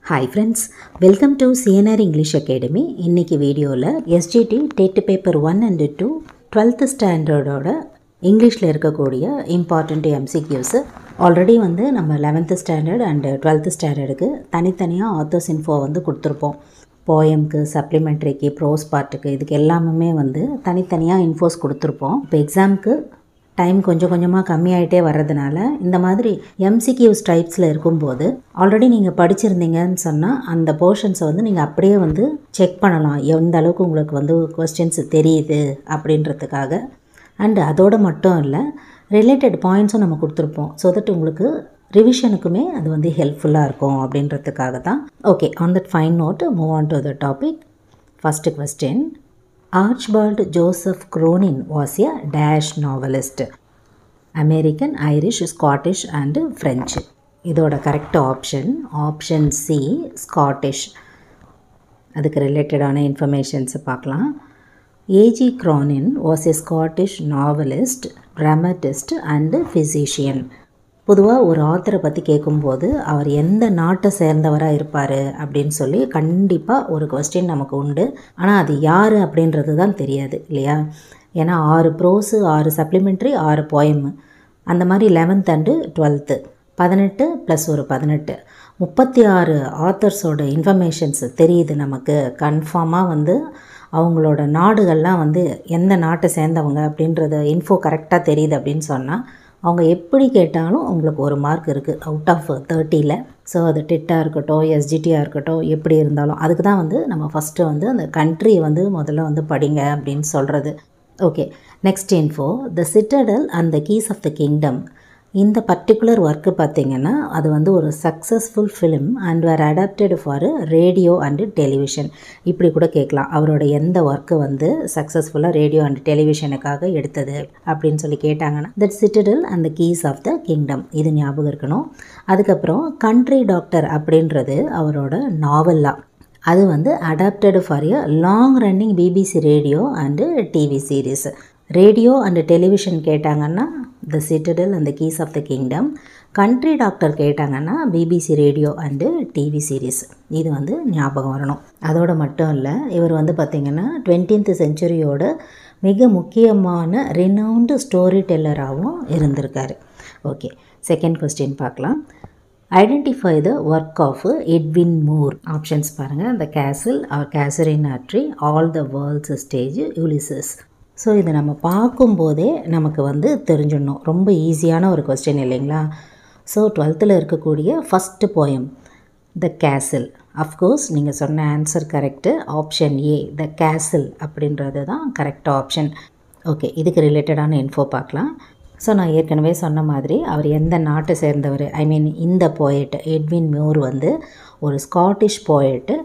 Hi friends, welcome to CNR English Academy. இன்னைக்கு வீடியோவில் SGT dead paper 1 and 2 12th ஸ்டாண்டர்டோட இங்கிலீஷில் இருக்கக்கூடிய இம்பார்ட்டண்ட் MCQs ஆல்ரெடி வந்து நம்ம 11th ஸ்டாண்டர்ட் அண்ட் 12th ஸ்டாண்டர்டுக்கு தனித்தனியாக ஆத்தர்ஸ் இன்ஃபோ வந்து கொடுத்துருப்போம். போயம்க்கு, சப்ளிமெண்ட்ரிக்கு, ப்ரோஸ் பார்ட்டுக்கு இதுக்கு எல்லாமே வந்து தனித்தனியாக இன்ஃபோஸ் கொடுத்துருப்போம். இப்போ எக்ஸாமுக்கு டைம் கொஞ்சம் கொஞ்சமாக கம்மியாகிட்டே வர்றதுனால இந்த மாதிரி MCQs டைப்ஸில் இருக்கும்போது ஆல்ரெடி நீங்கள் படிச்சிருந்தீங்கன்னு சொன்னால் அந்த போர்ஷன்ஸை வந்து நீங்கள் அப்படியே வந்து செக் பண்ணலாம், எந்த அளவுக்கு உங்களுக்கு வந்து கொஸ்டின்ஸ் தெரியுது அப்படின்றதுக்காக. அண்டு அதோடு மட்டும் இல்லை, ரிலேட்டட் பாயிண்ட்ஸும் நம்ம கொடுத்துருப்போம். ஸோ தட் உங்களுக்கு ரிவிஷனுக்குமே அது வந்து ஹெல்ப்ஃபுல்லாக இருக்கும் அப்படின்றதுக்காக தான். Okay, on that fine note move on to the topic. First question. Archibald Joseph Cronin was a dash novelist. American, Irish, Scottish and French. இதோட கரெக்ட் ஆப்ஷன் சி, ஸ்காட்டிஷ். அதுக்கு ரிலேட்டடான இன்ஃபர்மேஷன்ஸை பார்க்கலாம். A.G. Cronin was a Scottish novelist, dramatist and physician. பொதுவாக ஒரு ஆத்தரை பற்றி கேட்கும்போது அவர் எந்த நாட்டை சேர்ந்தவராக இருப்பார் அப்படின்னு சொல்லி கண்டிப்பாக ஒரு கொஸ்டின் நமக்கு உண்டு. ஆனால் அது யார் அப்படின்றது தான் தெரியாது இல்லையா? ஏன்னா 6 ப்ரோஸு, 6 சப்ளிமெண்ட்ரி, 6 போயமு, அந்த மாதிரி 11th and 12th 18 + ஒரு 18 36 ஆத்தர்ஸோட இன்ஃபர்மேஷன்ஸ் தெரியுது நமக்கு. கன்ஃபார்மாக வந்து அவங்களோட நாடுகள்லாம் வந்து எந்த நாட்டை சேர்ந்தவங்க அப்படின்றத இன்ஃபோ கரெக்டாக தெரியுது அப்படின்னு சொன்னால் அவங்க எப்படி கேட்டாலும் உங்களுக்கு ஒரு மார்க் இருக்குது அவுட் ஆஃப் 30ல். ஸோ அது டெட்டாக இருக்கட்டும், SGTயாக இருக்கட்டும், எப்படி இருந்தாலும் அதுக்கு தான் வந்து நம்ம ஃபஸ்ட்டு வந்து அந்த கண்ட்ரியை வந்து முதல்ல வந்து படிங்க அப்படின்னு சொல்கிறது. Okay, next info. The Citadel and the keys of the Kingdom. இந்த பர்டிகுலர் ஒர்க்கு பார்த்திங்கன்னா அது வந்து ஒரு successful film and were adapted for radio and television. இப்படி கூட கேட்கலாம், அவரோட எந்த ஒர்க்கு வந்து சக்ஸஸ்ஃபுல்லாக ரேடியோ அண்ட் டெலிவிஷனுக்காக எடுத்தது அப்படின்னு சொல்லி கேட்டாங்கன்னா that Citadel and the keys of the Kingdom, இது ஞாபகம் இருக்கணும். அதுக்கப்புறம் கண்ட்ரி டாக்டர் அப்படின்றது அவரோட நாவல்லாம். அது வந்து adapted for a long running BBC radio and TV series. Radio and television கேட்டாங்கன்னா the Citadel and the keys of the kingdom. Country doctor கேட்டாங்கன்னா BBC radio and TV series. இது வந்து ஞாபகம் வரணும். அதோடு மட்டும் இல்லை, இவர் வந்து பார்த்திங்கன்னா 20th செஞ்சுரியோட மிக முக்கியமான ரினவுண்டு ஸ்டோரி டெல்லராகவும் இருந்திருக்காரு. ஓகே, செகண்ட் கொஸ்டின் பார்க்கலாம். Identify the work of Edwin Muir. Options பாருங்கள். The castle or Catherine Audrey, all the world's stage, Ulysses. So இதை நம்ம பார்க்கும்போதே நமக்கு வந்து தெரிஞ்சிடணும். ரொம்ப ஈஸியான ஒரு கொஸ்டின் இல்லைங்களா? ஸோ 12th இருக்கக்கூடிய ஃபஸ்ட்டு போயம் த கேசில். அஃப்கோர்ஸ் நீங்கள் சொன்ன ஆன்சர் கரெக்டு. ஆப்ஷன் ஏ, த கேசில் அப்படின்றது தான் கரெக்ட் ஆப்ஷன். ஓகே, இதுக்கு ரிலேட்டடான இன்ஃபோ பார்க்கலாம். ஸோ நான் ஏற்கனவே சொன்ன மாதிரி அவர் எந்த நாட்டை சேர்ந்தவர், இந்த போயட் எட்வின் மூர் வந்து ஒரு Scottish போயட்டு.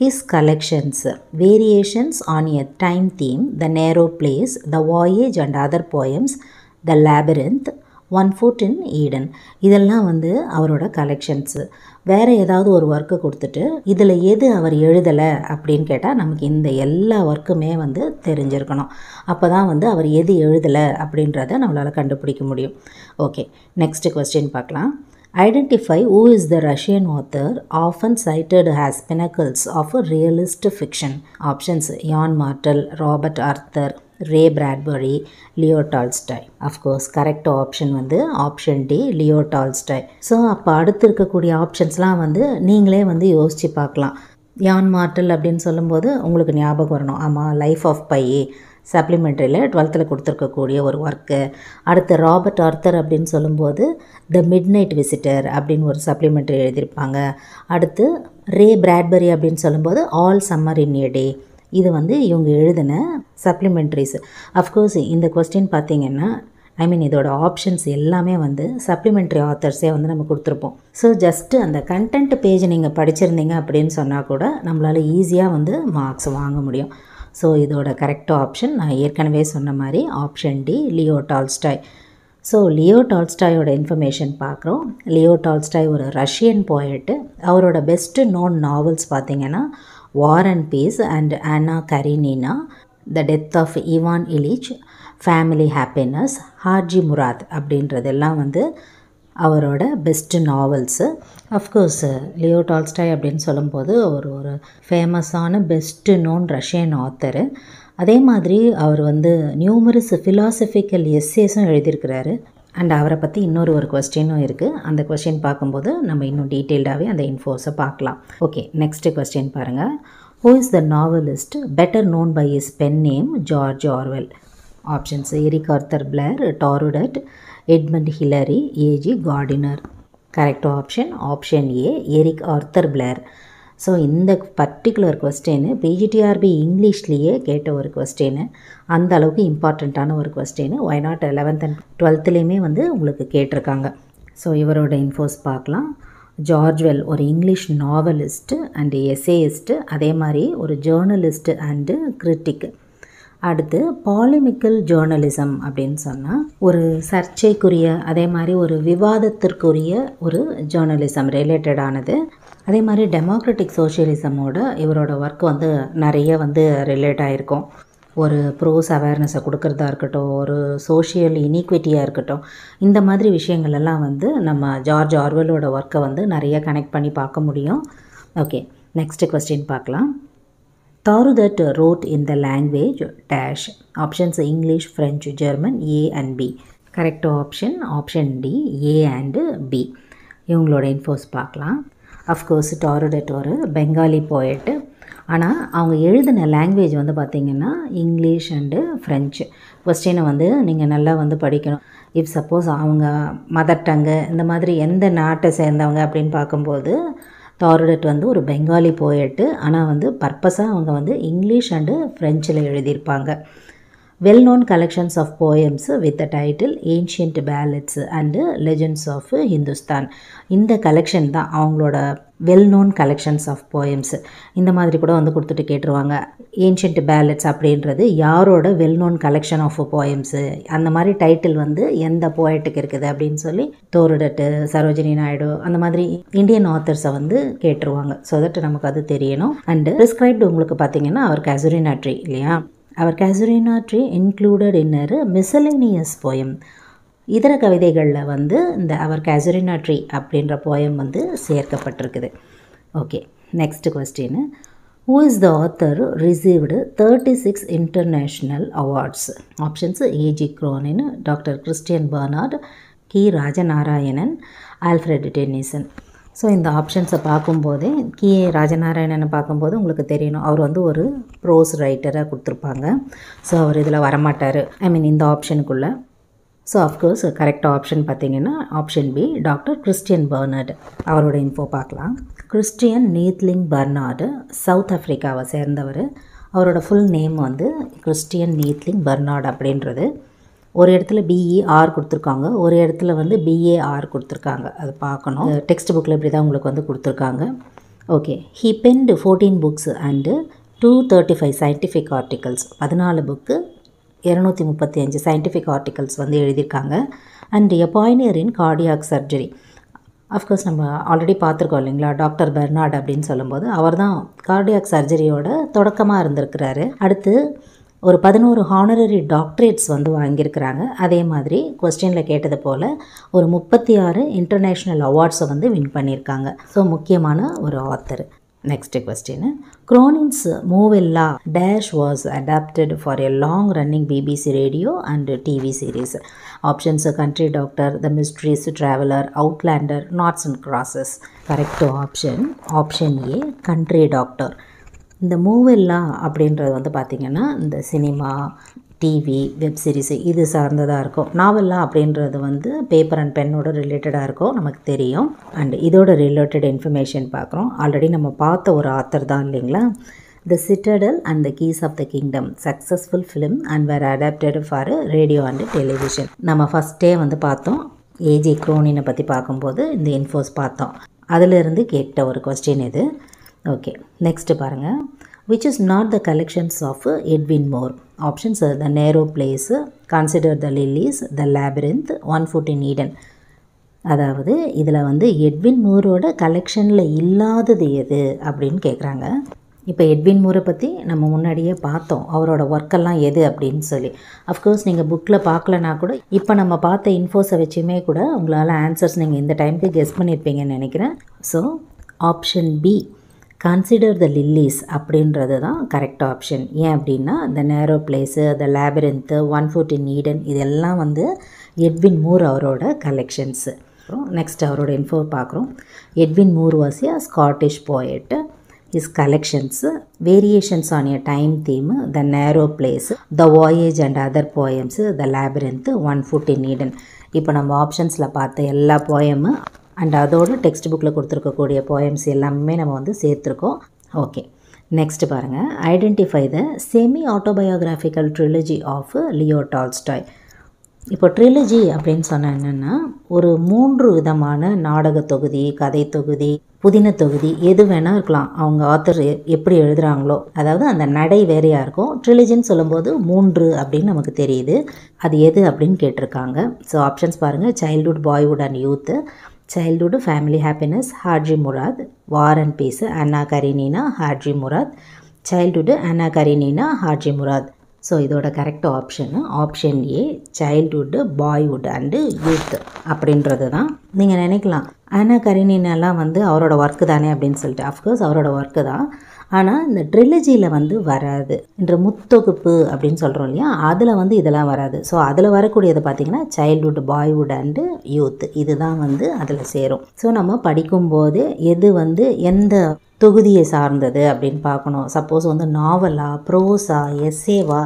His collections, variations on a time theme, The Narrow Place, The Voyage and Other Poems, The Labyrinth, One Foot in Eden, இதெல்லாம் வந்து அவரோட கலெக்ஷன்ஸு. வேறு ஏதாவது ஒரு ஒர்க்கு கொடுத்துட்டு இதில் எது அவர் எழுதலை அப்படின்னு கேட்டால் நமக்கு இந்த எல்லா ஒர்க்குமே வந்து தெரிஞ்சிருக்கணும். அப்போ தான் வந்து அவர் எது எழுதலை அப்படின்றத நம்மளால் கண்டுபிடிக்க முடியும். ஓகே, நெக்ஸ்ட் கொஸ்டின் பார்க்கலாம். Identify who is the Russian author often cited as pinnacles of realist fiction. Options: Ian Martel, Robert Arthur, Ray Bradbury, Leo Tolstoy. Of course, correct option வந்து option D, Leo Tolstoy. So அப்போ அடுத்து இருக்கக்கூடிய ஆப்ஷன்ஸ்லாம் வந்து நீங்களே வந்து யோசித்து பார்க்கலாம். யான் மார்டல் அப்படின்னு சொல்லும்போது உங்களுக்கு ஞாபகம் வரணும், ஆமாம், லைஃப் ஆஃப் பை சப்ளிமெண்ட்ரியில் 12th கொடுத்துருக்கக்கூடிய ஒரு ஒர்க்கு. அடுத்து ராபர்ட் ஆர்த்தர் அப்படின்னு சொல்லும்போது த மிட்நைட் விசிட்டர் அப்படின்னு ஒரு சப்ளிமெண்ட்ரி எழுதியிருப்பாங்க. அடுத்து ரே பிராட்பரி அப்படின்னு சொல்லும்போது ஆல் சம்மர் இன் எ டே. இது வந்து இவங்க எழுதின சப்ளிமெண்ட்ரிஸ். அஃப்கோர்ஸ் இந்த கொஸ்டின் பார்த்திங்கன்னா இதோட ஆப்ஷன்ஸ் எல்லாமே வந்து சப்ளிமெண்ட்ரி ஆத்தர்ஸே வந்து நம்ம கொடுத்துருப்போம். ஸோ ஜஸ்ட்டு அந்த கண்டென்ட் பேஜ் நீங்கள் படிச்சிருந்தீங்க அப்படின்னு சொன்னால் கூட நம்மளால் ஈஸியாக வந்து மார்க்ஸ் வாங்க முடியும். ஸோ இதோட கரெக்ட் ஆப்ஷன் நான் ஏற்கனவே சொன்ன மாதிரி option D, Leo Tolstoy. So Leo டால்ஸ்டாயோட இன்ஃபர்மேஷன் பார்க்குறோம். லியோ டால்ஸ்டாய் ஒரு ரஷ்யன் போயட்டு. அவரோட பெஸ்ட்டு நோன் நாவல்ஸ் பார்த்திங்கன்னா வார் and peace and Anna Karenina, the death of Ivan Ilyich, family happiness, Hadji Murat அப்படின்றதெல்லாம் வந்து அவரோட best novels. Of course Leo Tolstoy அப்படின்னு சொல்லும்போது ஒரு ஃபேமஸான பெஸ்ட்டு நோன் ரஷ்யன் ஆத்தரு. அதே மாதிரி அவர் வந்து நியூமரஸ் ஃபிலாசபிக்கல் எஸ்ஸேஸும் எழுதியிருக்கிறாரு. அண்ட் அவரை பற்றி ஒரு கொஸ்டினும் இருக்குது. அந்த கொஸ்டின் பார்க்கும்போது நம்ம இன்னும் டீட்டெயில்டாகவே அந்த இன்ஃபோஸை பார்க்கலாம். ஓகே, நெக்ஸ்ட்டு கொஸ்டின் பாருங்கள். Who is the novelist better known by his pen name George Orwell? Options: Eric Arthur Blair, Toru Dutt, Edmund Hillary, A G Gardiner. Correct option A, Eric Arthur Blair. So இந்த particular question PGTRB இங்கிலீஷ்லேயே கேட்ட ஒரு கொஸ்டின். அந்த அளவுக்கு இம்பார்ட்டண்ட்டான ஒரு கொஸ்டின். ஒய் நாட் 11th and 12thலேயுமே வந்து உங்களுக்கு கேட்டிருக்காங்க. ஸோ இவரோட இன்ஃபோஸ் பார்க்கலாம். ஜார்ஜ்வெல் ஒரு இங்கிலீஷ் நாவலிஸ்ட்டு அண்டு எஸ்ஏயிஸ்ட்டு, அதே மாதிரி ஒரு ஜேர்னலிஸ்ட்டு அண்டு கிரிட்டிக். அடுத்து பாலிமிக்கல் ஜேர்னலிசம் அப்படின்னு சொன்னால் ஒரு சர்ச்சைக்குரிய, அதே மாதிரி ஒரு விவாதத்திற்குரிய ஒரு ஜேர்னலிசம் ரிலேட்டடானது. அதே மாதிரி டெமோக்ராட்டிக் சோஷியலிசமோட இவரோட ஒர்க் வந்து நிறைய வந்து ரிலேட் ஆகிருக்கும். ஒரு ப்ரோஸ் அவேர்னஸை கொடுக்குறதா இருக்கட்டும், ஒரு சோஷியல் இனீக்விட்டியாக இருக்கட்டும், இந்த மாதிரி விஷயங்கள் எல்லாம் வந்து நம்ம ஜார்ஜ் ஆர்வெலோட ஒர்க்கை வந்து நிறைய கனெக்ட் பண்ணி பார்க்க முடியும். ஓகே, நெக்ஸ்ட் கொஸ்டின் பார்க்கலாம். Toru Dutt wrote in the language dash. Options: English, French, German, A and B. Correct option D, A and B. இவங்களோட இன்ஃபோஸ் பார்க்கலாம். அஃப்கோர்ஸ் டாருடட் ஒரு பெங்காலி போயட்டு. ஆனால் அவங்க எழுதின லாங்குவேஜ் வந்து பார்த்திங்கன்னா இங்கிலீஷ் அண்டு ஃப்ரெஞ்சு. கொஸ்டினை வந்து நீங்கள் நல்லா வந்து படிக்கணும். இஃப் சப்போஸ் அவங்க மதர் டங்கு இந்த மாதிரி எந்த நாட்டை சேர்ந்தவங்க அப்படின்னு பார்க்கும்போது டாருடட் வந்து ஒரு பெங்காலி போயட்டு. ஆனால் வந்து பர்பஸாக அவங்க வந்து இங்கிலீஷ் அண்டு ஃப்ரெஞ்சில் எழுதியிருப்பாங்க. Well known collections of poems with the title Ancient Ballads and Legends of Hindustan. இந்த கலெக்ஷன் தான் அவங்களோட well known collections of poems. இந்த மாதிரி கூட வந்து கொடுத்துட்டு கேட்டுருவாங்க. ஏன்ஷியன்ட் பேலட்ஸ் அப்படின்றது யாரோட well known collection of poems, அந்த மாதிரி டைட்டில் வந்து எந்த போயட்டுக்கு இருக்குது அப்படின்னு சொல்லி டாருடட், சரோஜினி நாயுடு, அந்த மாதிரி இந்தியன் ஆத்தர்ஸை வந்து கேட்டுருவாங்க. ஸோ தட் நமக்கு அது தெரியணும். அண்டு ப்ரிஸ்கிரைப்டு உங்களுக்கு பார்த்தீங்கன்னா அவர் கசுரினா ட்ரீ இல்லையா, அவர் casuarina tree included in her miscellaneous poem. இதர கவிதைகளில் வந்து இந்த அவர் கசுரினா ட்ரீ அப்படின்ற போயம் வந்து சேர்க்கப்பட்டிருக்குது. Okay, next question. Who is the author received 36 international awards? Options: AG Cronin, doctor Christian Barnard, Ki Rajanarayanan, Alfred tennessine. So இந்த ஆப்ஷன்ஸை பார்க்கும்போதே கி ராஜநாராயணனை பார்க்கும்போது உங்களுக்கு தெரியணும் அவர் வந்து ஒரு ப்ரோஸ் ரைட்டராக கொடுத்துருப்பாங்க. ஸோ அவர் இதில் வரமாட்டார், இந்த ஆப்ஷனுக்குள்ளே. ஸோ அஃப்கோர்ஸ் கரெக்ட் ஆப்ஷன் பார்த்திங்கன்னா ஆப்ஷன் பி, டாக்டர் கிறிஸ்டியன் பர்னார்டு. அவரோட இன்ஃபோ பார்க்கலாம். கிறிஸ்டியன் நீத்லிங் பர்னார்டு சவுத் ஆஃப்ரிக்காவை சேர்ந்தவர். அவரோட ஃபுல் நேம் வந்து கிறிஸ்டியன் நீத்லிங் பர்னார்டு அப்படின்றது. ஒரு இடத்துல பிஇஆர் கொடுத்துருக்காங்க, ஒரு இடத்துல வந்து பிஏஆர் கொடுத்துருக்காங்க. அது பார்க்கணும். டெக்ஸ்ட் புக்கில் இப்படி தான் உங்களுக்கு வந்து கொடுத்துருக்காங்க. Okay, he penned 14 books and 235 scientific articles. 14 book, 235 scientific articles வந்து எழுதியிருக்காங்க. And a pioneer in cardiac surgery. Of course நம்ம ஆல்ரெடி பார்த்துருக்கோம் இல்லைங்களா, டாக்டர் பெர்னார்ட் அப்படின்னு சொல்லும்போது அவர் தான் கார்டியாக் சர்ஜரியோட தொடக்கமாக இருந்திருக்கிறாரு. அடுத்து ஒரு 11 ஹானரரி டாக்டரேட்ஸ் வந்து வாங்கியிருக்கிறாங்க. அதே மாதிரி கொஸ்டினில் கேட்டது போல் ஒரு 36 இன்டர்நேஷ்னல் அவார்ட்ஸை வந்து வின் பண்ணியிருக்காங்க. ஸோ முக்கியமான ஒரு author. Next question. Cronin's novella dash was adapted for a long running BBC radio and TV series. Options: country doctor, the mistress traveller, outlander, knots and crosses. Correct option A, country doctor. இந்த novella அப்படின்றது வந்து பார்த்திங்கன்னா இந்த cinema, TV, web series இது சார்ந்ததாக இருக்கும். நாவெல்லா அப்படின்றது வந்து பேப்பர் அண்ட் பென்னோட ரிலேட்டடாக இருக்கும், நமக்கு தெரியும். அண்ட் இதோட ரிலேட்டட் இன்ஃபர்மேஷன் பார்க்குறோம். ஆல்ரெடி நம்ம பார்த்த ஒரு ஆத்தர் தான் இல்லைங்களா. The Citadel and the keys of the kingdom successful film and were adapted for radio and television. நம்ம ஃபஸ்ட்டே வந்து பார்த்தோம், ஏஜி க்ரோனினை பற்றி பார்க்கும்போது இந்த இன்ஃபோஸ் பார்த்தோம். அதிலிருந்து கேட்ட ஒரு கொஸ்டின் இது. ஓகே, நெக்ஸ்ட்டு பாருங்கள். which is not the collections of Edwin Moore. Options are the narrow place, consider the lilies, the labyrinth, one foot in Eden. அதாவது இதில் வந்து எட்வின் மூரோட கலெக்ஷனில் இல்லாதது எது அப்படின்னு கேட்குறாங்க. இப்போ எட்வின் மூரை பற்றி நம்ம முன்னாடியே பார்த்தோம், அவரோட ஒர்க்கெல்லாம் எது அப்படின்னு சொல்லி. அஃப்கோர்ஸ் நீங்கள் புக்கில் பார்க்கலனா கூட இப்போ நம்ம பார்த்த இன்ஃபோஸை வச்சுமே கூட உங்களால் ஆன்சர்ஸ் நீங்கள் இந்த டைமுக்கு கெஸ் பண்ணியிருப்பீங்கன்னு நினைக்கிறேன். So option B, consider the lilies அப்படின்றது தான் கரெக்ட் ஆப்ஷன். ஏன் அப்படின்னா the narrow place, the labyrinth, 1 Foot in Eden இதெல்லாம் வந்து எட்வின் மூர் அவரோட கலெக்ஷன்ஸு. நெக்ஸ்ட் அவரோட இன்ஃபோ பார்க்குறோம். Edwin Muir was a Scottish poet. His collections, Variations on a Time Theme, The Narrow Place, The Voyage and Other Poems, The Labyrinth, 1 Foot in Eden. இப்போ நம்ம ஆப்ஷன்ஸில் பார்த்த எல்லா போயமு and அதோட text புக்கில் கொடுத்துருக்கக்கூடிய poems எல்லாமே நம்ம வந்து சேர்த்துருக்கோம். ஓகே, நெக்ஸ்ட் பாருங்கள். Identify the semi autobiographical trilogy of Leo Tolstoy. இப்போ ட்ரிலஜி அப்படின்னு சொன்னால் என்னென்னா ஒரு 3 விதமான நாடக தொகுதி, கதை தொகுதி, புதின தொகுதி எது வேணால் இருக்கலாம். அவங்க ஆத்தர் எப்படி எழுதுகிறாங்களோ, அதாவது அந்த நடை வேறையாக இருக்கும். ட்ரிலஜின்னு சொல்லும்போது 3 அப்படின்னு நமக்கு தெரியுது. அது எது அப்படின்னு கேட்டிருக்காங்க. ஸோ ஆப்ஷன்ஸ் பாருங்கள். Childhood, boyhood and youth, childhood, family happiness, Hadji Murat, war and peace, Anna Karenina, Hadji Murat, childhood, Anna Karenina, Hadji Murat. So இதோட correct option A, childhood, boyhood and youth அப்படின்றது தான். நீங்கள் நினைக்கலாம் அன்னா கரீனினாலாம் வந்து அவரோட work தானே அப்படின்னு சொல்லிட்டு. அஃப்கோர்ஸ் அவரோட ஒர்க்கு தான். ஆனால் இந்த ட்ரிலஜியில் வந்து வராது. என்ற முத்தொகுப்பு அப்படின்னு சொல்கிறோம் இல்லையா, அதில் வந்து இதெல்லாம் வராது. ஸோ அதில் வரக்கூடியது பார்த்திங்கன்னா சைல்ட்ஹுட், பாய்வுட் அண்டு யூத் இதுதான் வந்து அதில் சேரும். ஸோ நம்ம படிக்கும்போது எது வந்து எந்த தொகுதியை சார்ந்தது அப்படின்னு பார்க்கணும். சப்போஸ் வந்து நாவலா, ப்ரோஸா, எஸ்ஸேவா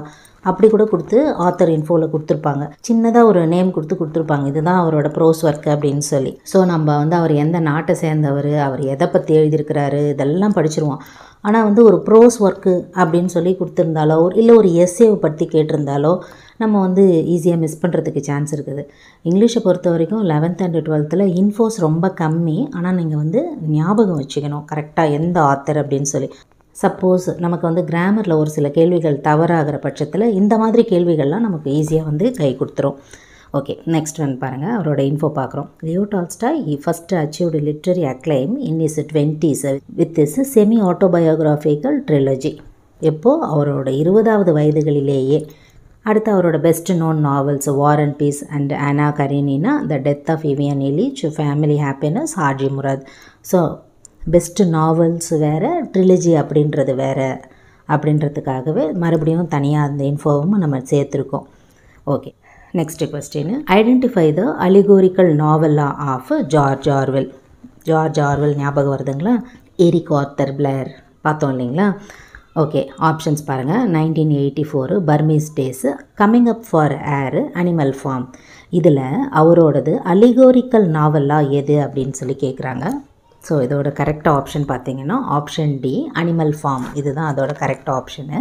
அப்படி கூட கொடுத்து ஆத்தர் இன்ஃபோவில் கொடுத்துருப்பாங்க. சின்னதாக ஒரு நேம் கொடுத்துருப்பாங்க, இதுதான் அவரோட ப்ரோஸ் ஒர்க்கு அப்படின்னு சொல்லி. ஸோ நம்ம வந்து அவர் எந்த நாட்டை சேர்ந்தவர், அவர் எதை பற்றி எழுதியிருக்கிறாரு இதெல்லாம் படிச்சிருவோம். ஆனால் வந்து ஒரு ப்ரோஸ் ஒர்க்கு அப்படின்னு சொல்லி கொடுத்துருந்தாலோ இல்லை ஒரு எஸ்ஸேவை பற்றி கேட்டிருந்தாலோ நம்ம வந்து ஈஸியாக மிஸ் பண்ணுறதுக்கு சான்ஸ் இருக்குது. இங்கிலீஷை பொறுத்த வரைக்கும் 11th and 12th இன்ஃபோஸ் ரொம்ப கம்மி. ஆனால் நீங்கள் வந்து ஞாபகம் வச்சுக்கணும் கரெக்டாக எந்த ஆத்தர் அப்படின்னு சொல்லி. சப்போஸ் நமக்கு வந்து கிராமரில் ஒரு சில கேள்விகள் தவறாகிற பட்சத்தில் இந்த மாதிரி கேள்விகள்லாம் நமக்கு ஈஸியாக வந்து கை கொடுத்துரும். ஓகே, நெக்ஸ்ட் ஒன் பாருங்கள். அவரோட இன்ஃபோ பார்க்குறோம். Leo Tolstoy he first achieved literary acclaim in his 20s with his semi autobiographical trilogy. எப்போது அவரோட 20வது வயதுகளிலேயே. அடுத்து அவரோட best known novels war and peace and Anna Karenina, the death of Ivan Ilyich, family happiness, Hadji Murat. So best novels வேறு, trilogy அப்படின்றது வேறு அப்படின்றதுக்காகவே மறுபடியும் தனியாக அந்த இன்ஃபோவும் நம்ம சேர்த்துருக்கோம். Okay, next question. Identify the allegorical novella of George Orwell. George Orwell ஞாபகம் வருதுங்களா? எரிக் ஆர்த்தர் பிளேர் பார்த்தோம் இல்லைங்களா? ஓகே, ஆப்ஷன்ஸ் பாருங்கள். 1984 Burmese Days, Coming Up for Air, Animal Farm. இதில் அவரோடது அலிகோரிக்கல் நாவலாக எது அப்படின்னு சொல்லி கேட்குறாங்க. ஸோ இதோட கரெக்ட் ஆப்ஷன் பார்த்தீங்கன்னா ஆப்ஷன் டி, அனிமல் ஃபார்ம். இதுதான் அதோட கரெக்ட் ஆப்ஷனு.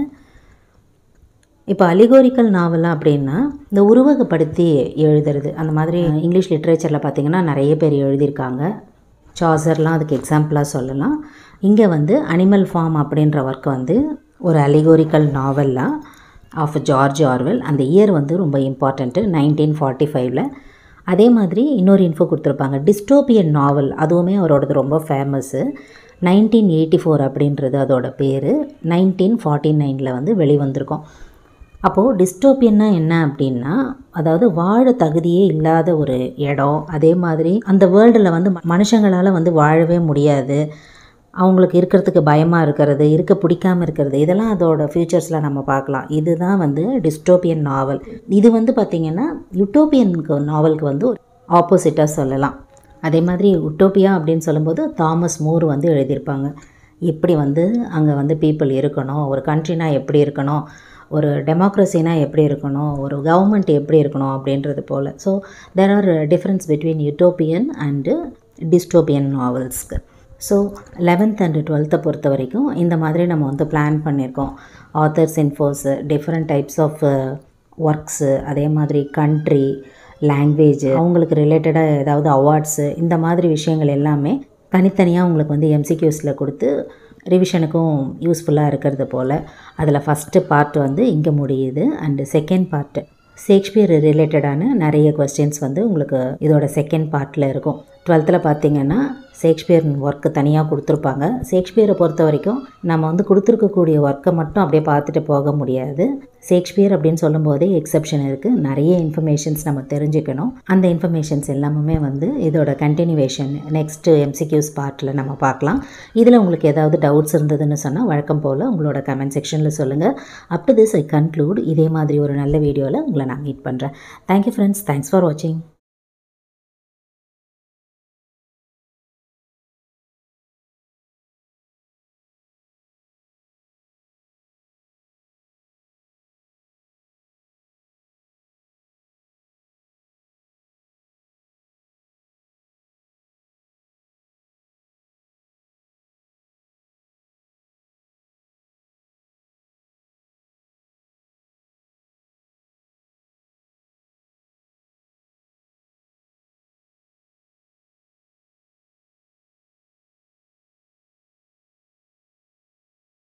இப்போ அலிகோரிக்கல் நாவலாக அப்படின்னா இந்த உருவகப்படுத்தி எழுதுறது. அந்த மாதிரி இங்கிலீஷ் லிட்ரேச்சரில் பார்த்திங்கன்னா நிறைய பேர் எழுதியிருக்காங்க. சாசர்லாம் அதுக்கு எக்ஸாம்பிளாக சொல்லலாம். இங்கே வந்து அனிமல் ஃபார்ம் அப்படின்ற ஒர்க் வந்து ஒரு அலிகோரிக்கல் நாவலாக ஆஃப் ஜார்ஜ் ஆர்வெல். அந்த இயர் வந்து ரொம்ப இம்பார்ட்டண்ட்டு, 1945. அதே மாதிரி இன்னொரு இன்ஃபோ கொடுத்துருப்பாங்க. டிஸ்டோபியன் நாவல், அதுவுமே அவரோடது ரொம்ப ஃபேமஸ்ஸு. 1984 அப்படின்றது அதோட பேர். 1949 வந்து வெளிவந்திருக்கோம். அப்போது டிஸ்டோபியன்னா என்ன அப்படின்னா, அதாவது வாழ தகுதியே இல்லாத ஒரு இடம். அதே மாதிரி அந்த வேர்ல்டில் வந்து மனுஷங்களால் வந்து வாழவே முடியாது. அவங்களுக்கு இருக்கிறதுக்கு பயமாக இருக்கிறது, இருக்க பிடிக்காமல் இருக்கிறது, இதெல்லாம் அதோட ஃபியூச்சர்ஸில் நம்ம பார்க்கலாம். இதுதான் வந்து டிஸ்டோபியன் நாவல். இது வந்து பார்த்திங்கன்னா யுட்டோப்பியனுக்கு நாவலுக்கு வந்து ஆப்போசிட்டாக சொல்லலாம். அதே மாதிரி உட்டோப்பியா அப்படின்னு சொல்லும்போது தாமஸ் மூர் வந்து எழுதியிருப்பாங்க. எப்படி வந்து அங்கே வந்து பீப்புள் இருக்கணும், ஒரு கண்ட்ரினா எப்படி இருக்கணும், ஒரு டெமோக்ரஸினா எப்படி இருக்கணும், ஒரு கவர்மெண்ட் எப்படி இருக்கணும் அப்படின்றது போல். So there are difference between utopian and dystopian நாவல்ஸ்க்கு. ஸோ 11th and 12th பொறுத்த வரைக்கும் இந்த மாதிரி நம்ம வந்து பிளான் பண்ணியிருக்கோம். Authors infos, different types of works, அதே மாதிரி கண்ட்ரி, லாங்குவேஜ், அவங்களுக்கு ரிலேட்டடாக ஏதாவது அவார்ட்ஸு, இந்த மாதிரி விஷயங்கள் எல்லாமே தனித்தனியாக உங்களுக்கு வந்து எம்சிக்யூஸில் கொடுத்து ரிவிஷனுக்கும் யூஸ்ஃபுல்லாக இருக்கிறது போல். அதில் ஃபஸ்ட்டு பார்ட் வந்து இங்கே முடியுது. அண்டு செகண்ட் பார்ட்டு ஷேக்ஸ்பியர் ரிலேட்டடான நிறைய கொஸ்டின்ஸ் வந்து உங்களுக்கு இதோட செகண்ட் பார்ட்டில் இருக்கும். 12th பார்த்தீங்கன்னா ஷேக்ஸ்பியர் ஒர்க்கு தனியாக கொடுத்துருப்பாங்க. ஷேக்ஸ்பியரை பொறுத்த வரைக்கும் நம்ம வந்து கொடுத்துருக்கக்கூடிய ஒர்க்கை மட்டும் அப்படியே பார்த்துட்டு போக முடியாது. ஷேக்ஸ்பியர் அப்படின்னு சொல்லும்போதே எக்ஸப்ஷன் இருக்குது. நிறைய இன்ஃபர்மேஷன்ஸ் நம்ம தெரிஞ்சுக்கணும். அந்த இன்ஃபர்மேஷன்ஸ் எல்லாமே வந்து இதோட கண்டினியூவேஷன் நெக்ஸ்ட்டு MCQs பார்ட்டில் நம்ம பார்க்கலாம். இதில் உங்களுக்கு ஏதாவது டவுட்ஸ் இருந்ததுன்னு சொன்னால் வழக்கம் போல் உங்களோட கமெண்ட் செக்ஷனில் சொல்லுங்கள். Up to this I conclude. இதே மாதிரி ஒரு நல்ல வீடியோவில் உங்களை நான் மீட் பண்ணுறேன். Thank you friends. தேங்க்ஸ் ஃபார் வாட்சிங்.